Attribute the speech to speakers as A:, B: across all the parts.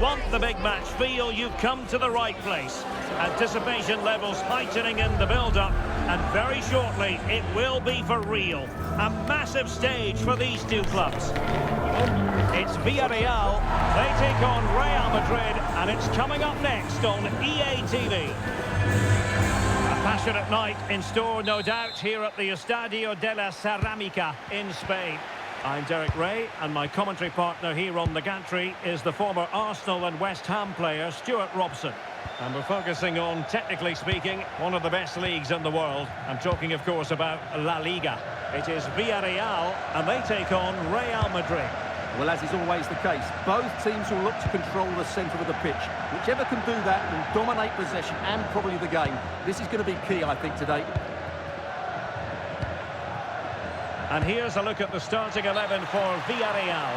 A: want the big match feel, you've come to the right place. Anticipation levels heightening in the build-up, and very shortly it will be for real. A massive stage for these two clubs. It's Villarreal, they take on Real Madrid, and it's coming up next on EA TV. A passionate night in store, no doubt, here at the Estadio de la Cerámica in Spain. I'm Derek Ray, and my commentary partner here on the gantry is the former Arsenal and West Ham player Stuart Robson. And we're focusing on, technically speaking, one of the best leagues in the world. I'm talking, of course, about LaLiga. It is Villarreal, and they take on Real Madrid.
B: Well, as is always the case, both teams will look to control the centre of the pitch. Whichever can do that will dominate possession and probably the game. This is going to be key, I think, today.
A: And here's a look at the starting 11 for Villarreal.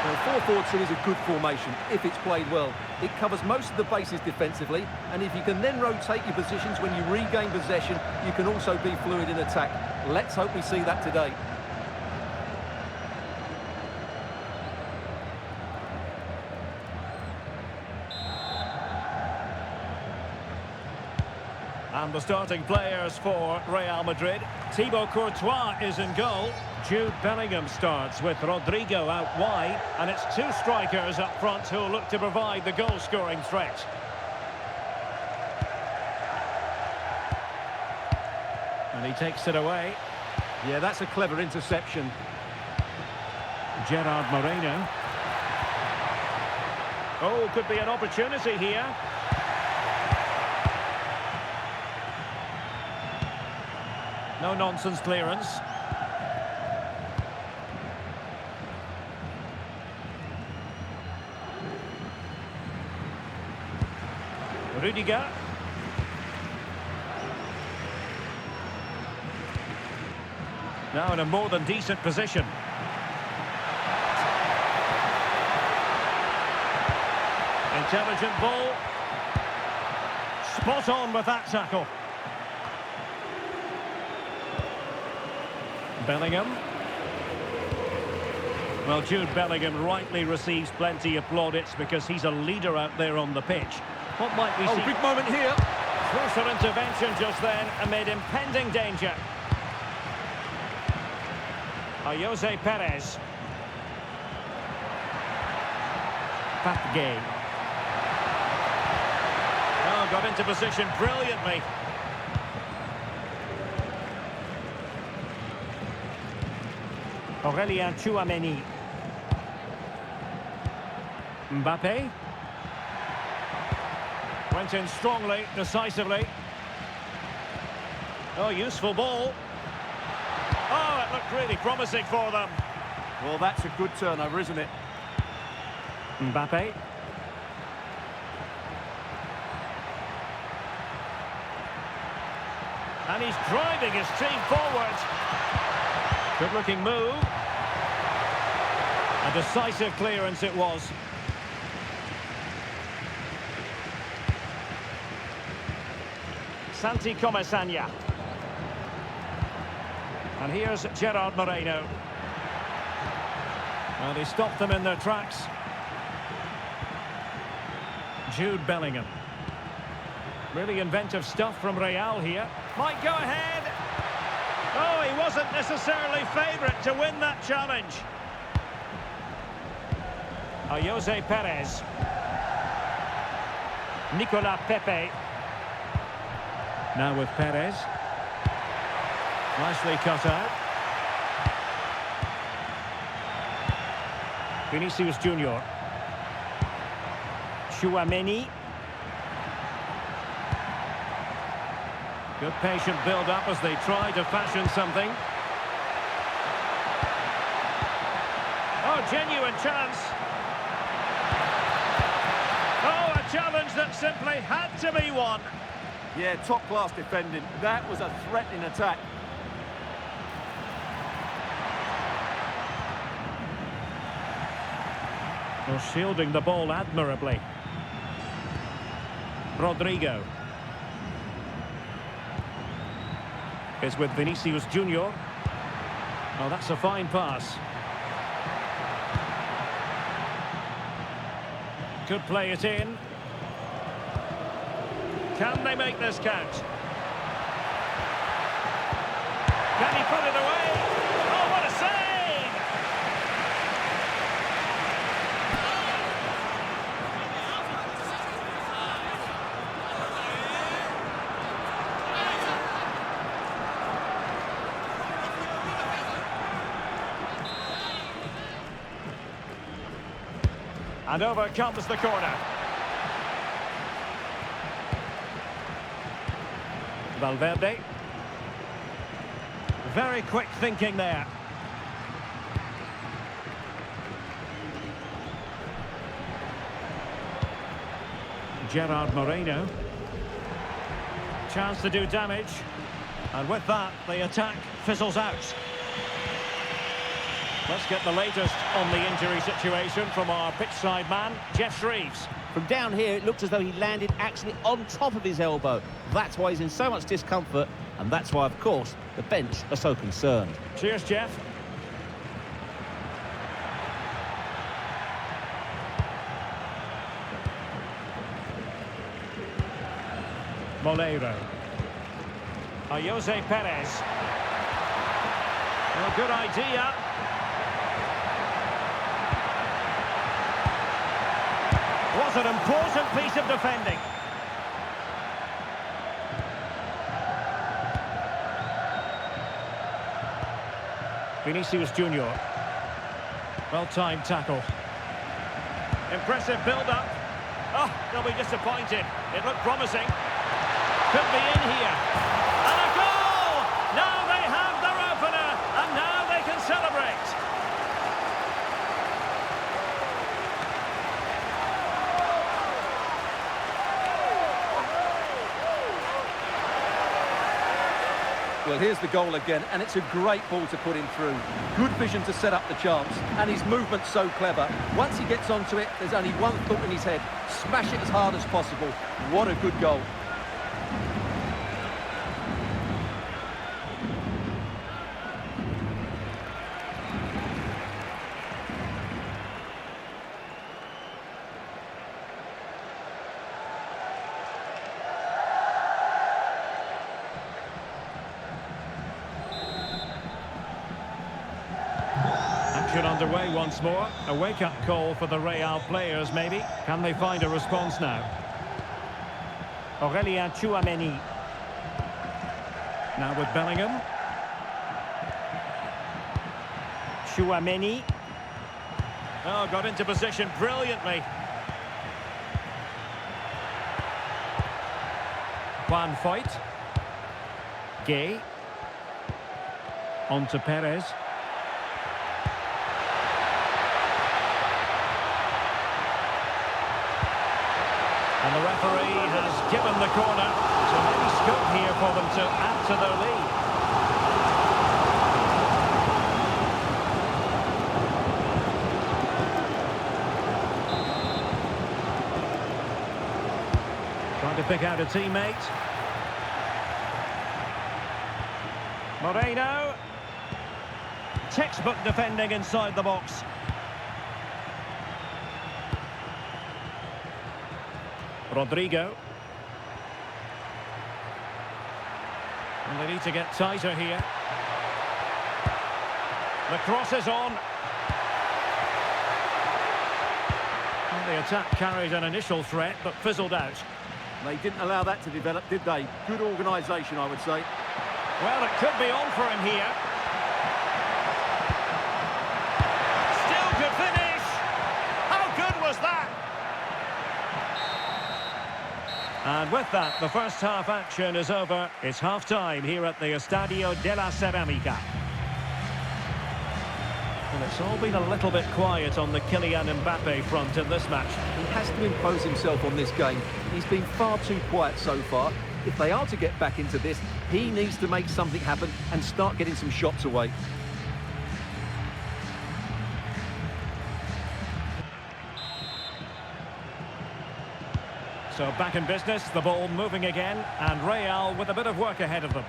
B: Well, 4-4-2 is a good formation if it's played well. It covers most of the bases defensively, and if you can then rotate your positions when you regain possession, you can also be fluid in attack. Let's hope we see that today.
A: And the starting players for Real Madrid. Thibaut Courtois is in goal. Jude Bellingham starts with Rodrigo out wide. And it's two strikers up front who look to provide the goal-scoring threat. And he takes it away.
B: Yeah, that's a clever interception.
A: Gerard Moreno. Oh, could be an opportunity here. No-nonsense clearance. Rudiger. Now in a more than decent position. Intelligent ball. Spot on with that tackle. Bellingham. Well, Jude Bellingham rightly receives plenty of plaudits because he's a leader out there on the pitch. What might we see?
B: Oh, big moment here.
A: Crucial intervention just then amid impending danger. Jose Perez. Papgay. Oh, got into position brilliantly. Aurélien Tchouameni. Mbappe. Went in strongly, decisively. Oh, useful ball. Oh, it looked really promising for them.
B: Well, that's a good turnover, isn't it?
A: Mbappe. And he's driving his team forward. Good-looking move. A decisive clearance it was. Santi Comesaña. And here's Gerard Moreno. And he stopped them in their tracks. Jude Bellingham. Really inventive stuff from Real here. Might go ahead. Oh, he wasn't necessarily favourite to win that challenge. Jose Perez. Nicolas Pepe. Now with Perez. Nicely cut out. Vinicius Junior. Tchouameni. Good patient build-up as they try to fashion something. Oh, genuine chance. Oh, a challenge that simply had to be won.
B: Yeah, top-class defending. That was a threatening attack.
A: Well, shielding the ball admirably. Rodrigo. Is with Vinicius Junior. Oh, that's a fine pass. Could play it in. Can they make this count? Can he put it away? Oh, what a save! And over comes the corner. Valverde. Very quick thinking there. Gerard Moreno. Chance to do damage. And with that, the attack fizzles out. Let's get the latest on the injury situation from our pitchside man, Jeff Shreves.
C: From down here, it looked as though he landed actually on top of his elbow. That's why he's in so much discomfort, and that's why, of course, the bench are so concerned.
A: Cheers, Jeff. Molero. Jose Perez. Well, good idea. Was an important piece of defending. Vinicius Junior. Well-timed tackle. Impressive build-up. Oh, they'll be disappointed. It looked promising. Could be in here. And a goal! Now they have their opener, and now they can celebrate.
B: Well, here's the goal again, and it's a great ball to put him through. Good vision to set up the chance, and his movement's so clever. Once he gets onto it, there's only one thought in his head. Smash it as hard as possible. What a good goal.
A: Underway once more. A wake-up call for the Real players, maybe. Can they find a response now? Aurelien Tchouameni. Now with Bellingham. Tchouameni. Oh, got into position brilliantly. Juan Foyt. Gay. On to Perez. And the referee has given the corner, so maybe scope here for them to add to their lead. Trying to pick out a teammate. Moreno. Textbook defending inside the box. Rodrigo. And they need to get tighter here. The cross is on. And the attack carried an initial threat, but fizzled out.
B: They didn't allow that to develop, did they? Good organisation, I would say.
A: Well, it could be on for him here. Still could finish. How good was that? And with that, the first half action is over. It's half-time here at the Estadio de la Ceramica. Well, it's all been a little bit quiet on the Kylian Mbappe front in this match.
B: He has to impose himself on this game. He's been far too quiet so far. If they are to get back into this, he needs to make something happen and start getting some shots away.
A: So back in business, the ball moving again, and Real with a bit of work ahead of them.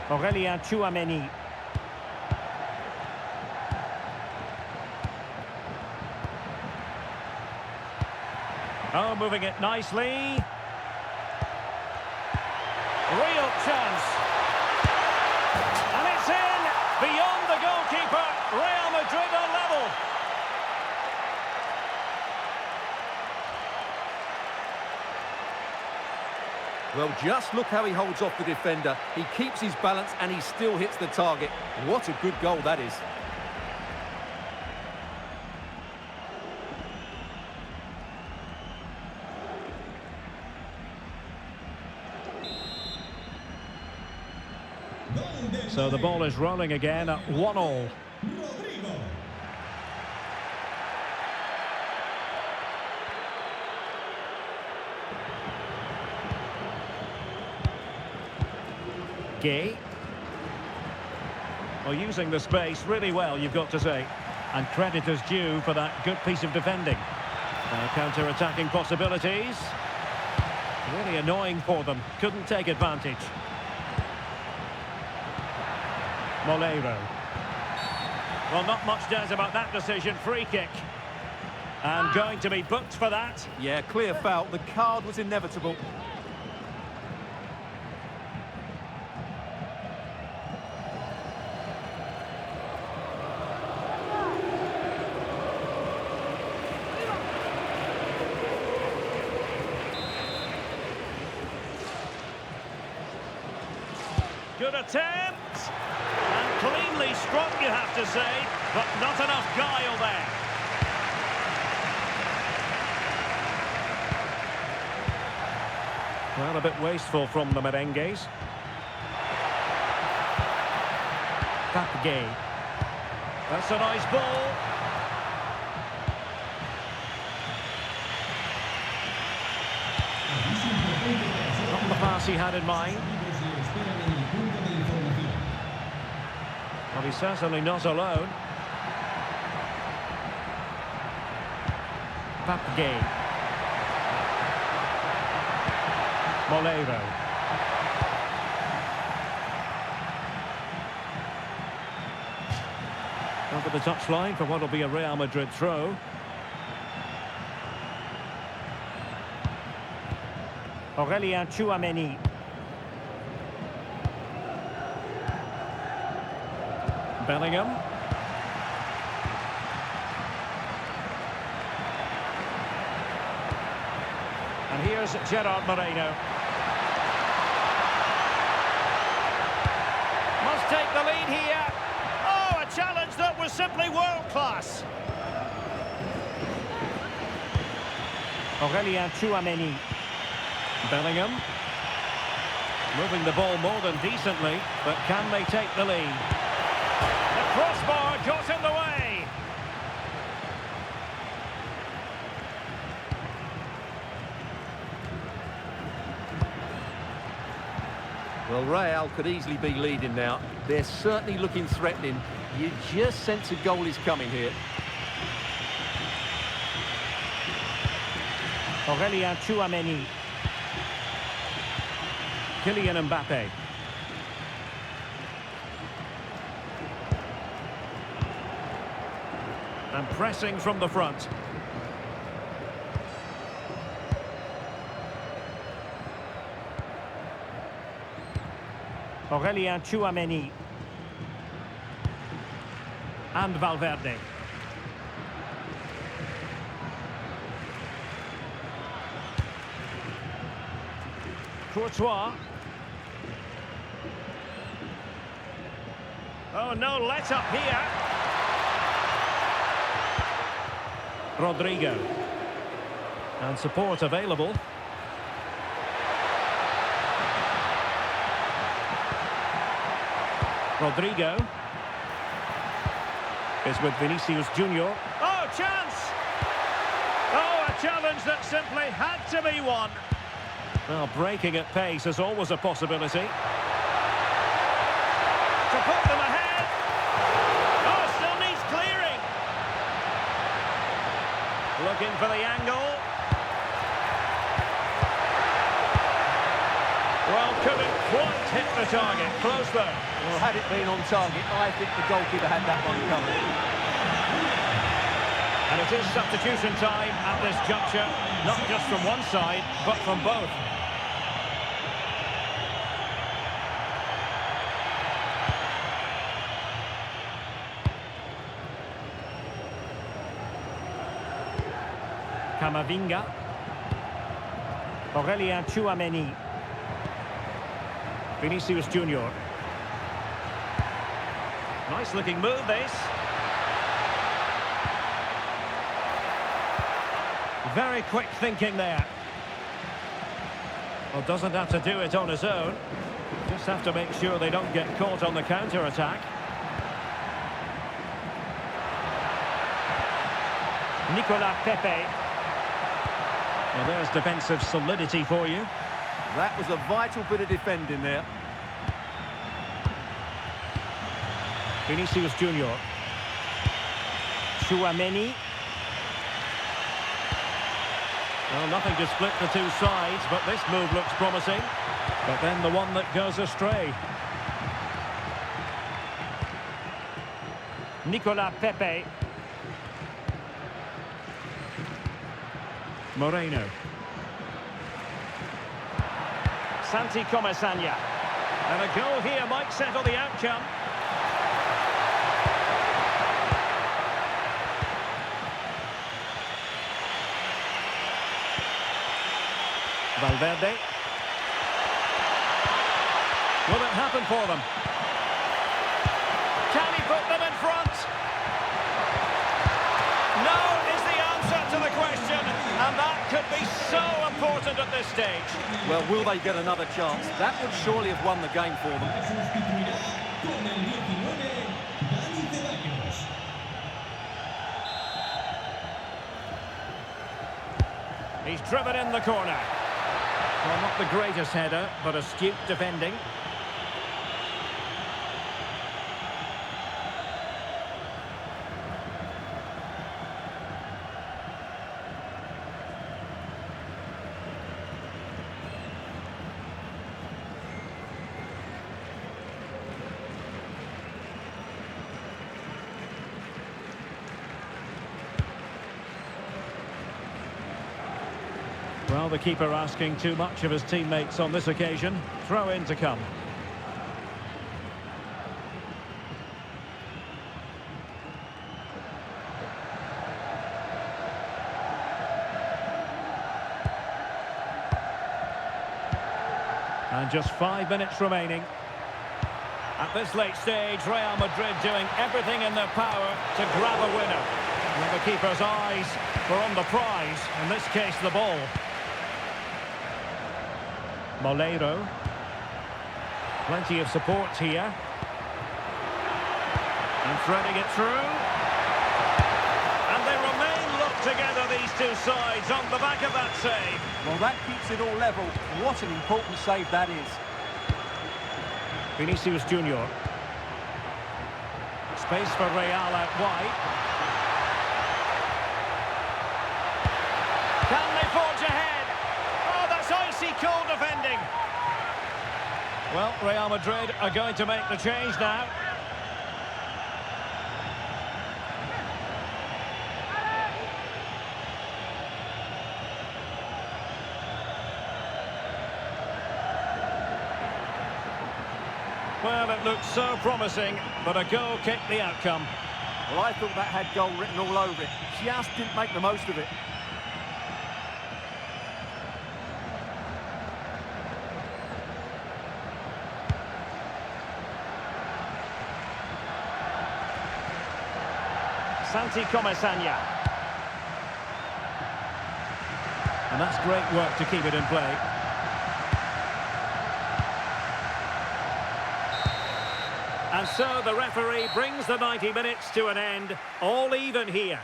A: Aurelien Tchouameni. Oh, moving it nicely. Real chance. And it's in! Beyond the goalkeeper. Real Madrid are level.
B: Well, just look how he holds off the defender. He keeps his balance and he still hits the target. What a good goal that is.
A: So the ball is rolling again at 1-1. Gay. Well, using the space really well, you've got to say. And credit is due for that good piece of defending. Counter-attacking possibilities. Really annoying for them. Couldn't take advantage. Molero. Well, not much doubt about that decision. Free kick. And going to be booked for that.
B: Yeah, clear foul. The card was inevitable.
A: Good attempt. And cleanly struck, you have to say, but not enough guile there. Well, a bit wasteful from the merengues. Gay. That's a nice ball. Not the pass he had in mind. Well, he's certainly not alone. Gay. Molero. Over the touchline for what will be a Real Madrid throw. Aurélien Tchouaméni. Bellingham. And here's Gerard Moreno. Must take the lead here. Oh, a challenge that was simply world-class. Aurélien Tchouaméni. Bellingham. Moving the ball more than decently, but can they take the lead? The crossbar got in the way.
B: Well, Real could easily be leading now. They're certainly looking threatening. You just sense a goal is coming here.
A: Aurélien Tchouaméni. Kylian Mbappe. And pressing from the front. Aurélien Tchouaméni. And Valverde. Courtois. Oh, no let up here. Rodrigo. And support available. Rodrigo is with Vinicius Junior. Oh, chance! Oh, a challenge that simply had to be won. Well, breaking at pace is always a possibility. To put them ahead. Oh, still needs clearing. Looking for the angle. Well, couldn't quite hit the target. Close though.
B: Well, had it been on target, I think the goalkeeper had that one covered.
A: And It is substitution time at this juncture, not just from one side, but from both. Camavinga. Aurelien Tchouameni. Vinicius Junior. Nice looking move, this. Very quick thinking there. Well, doesn't have to do it on his own. Just have to make sure they don't get caught on the counter-attack. Nicolas Pepe. Well, there's defensive solidity for you.
B: That was a vital bit of defending there.
A: Vinicius Junior. Tchouameni. Well, nothing to split the two sides, but this move looks promising. But then the one that goes astray. Nicolas Pepe. Moreno. Santi Comasagna. And a goal here might settle the outcome. Valverde. Will it happen for them? Can he put them in front? No is the answer to the question, and that could be so important at this stage.
B: Well, will they get another chance? That would surely have won the game for them.
A: He's driven in the corner. Well, not the greatest header, but astute defending. Well, the keeper asking too much of his teammates on this occasion. Throw in to come. And just 5 minutes remaining. At this late stage, Real Madrid doing everything in their power to grab a winner. And the keeper's eyes were on the prize, in this case the ball. Molero. Plenty of support here. And threading it through. And they remain locked together, these two sides, on the back of that save.
B: Well, that keeps it all level. What an important save that is.
A: Vinicius Junior. Space for Real out wide. Can they forge ahead? Oh, that's icy cold defending. Well, Real Madrid are going to make the change now. Well, it looked so promising, but a goal kicked the outcome.
B: Well, I thought that had goal written all over it. Just didn't make the most of it. Santi Comasagna. And that's great work to keep it in play. And so the referee brings the 90 minutes to an end, all even here.